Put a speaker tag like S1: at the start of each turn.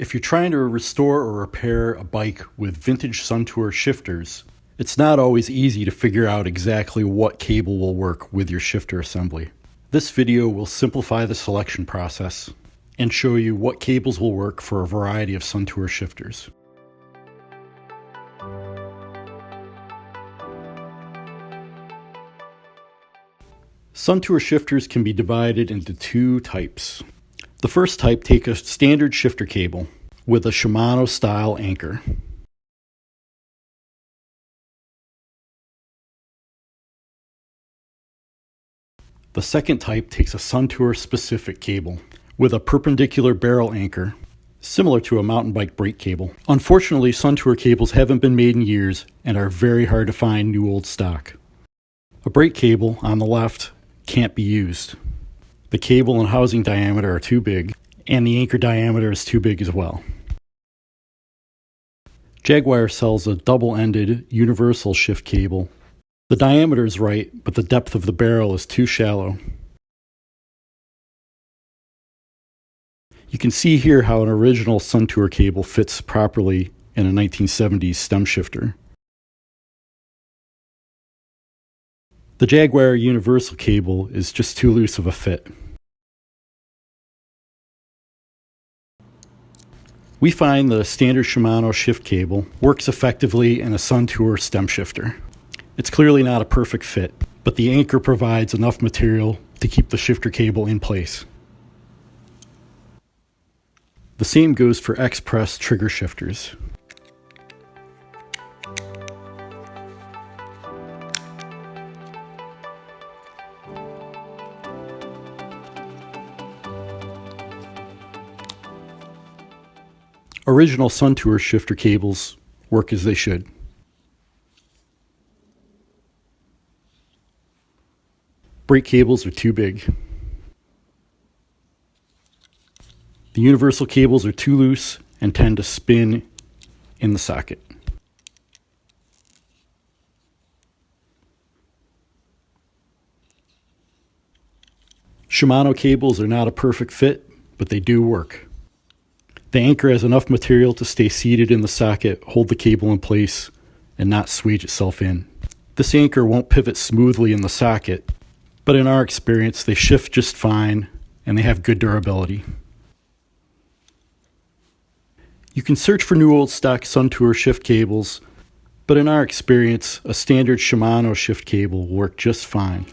S1: If you're trying to restore or repair a bike with vintage SunTour shifters, it's not always easy to figure out exactly what cable will work with your shifter assembly. This video will simplify the selection process and show you what cables will work for a variety of SunTour shifters. SunTour shifters can be divided into two types. The first type take a standard shifter cable with a Shimano-style anchor. The second type takes a SunTour specific cable with a perpendicular barrel anchor, similar to a mountain bike brake cable. Unfortunately, SunTour cables haven't been made in years and are very hard to find new old stock. A brake cable on the left can't be used. The cable and housing diameter are too big, and the anchor diameter is too big as well. Jaguar sells a double-ended universal shift cable. The diameter is right, but the depth of the barrel is too shallow. You can see here how an original SunTour cable fits properly in a 1970s stem shifter. The Jaguar universal cable is just too loose of a fit. We find the standard Shimano shift cable works effectively in a SunTour stem shifter. It's clearly not a perfect fit, but the anchor provides enough material to keep the shifter cable in place. The same goes for X-Press trigger shifters. Original SunTour shifter cables work as they should. Brake cables are too big. The universal cables are too loose and tend to spin in the socket. Shimano cables are not a perfect fit, but they do work. The anchor has enough material to stay seated in the socket, hold the cable in place, and not swage itself in. This anchor won't pivot smoothly in the socket, but in our experience, they shift just fine and they have good durability. You can search for new old stock SunTour shift cables, but in our experience, a standard Shimano shift cable will work just fine.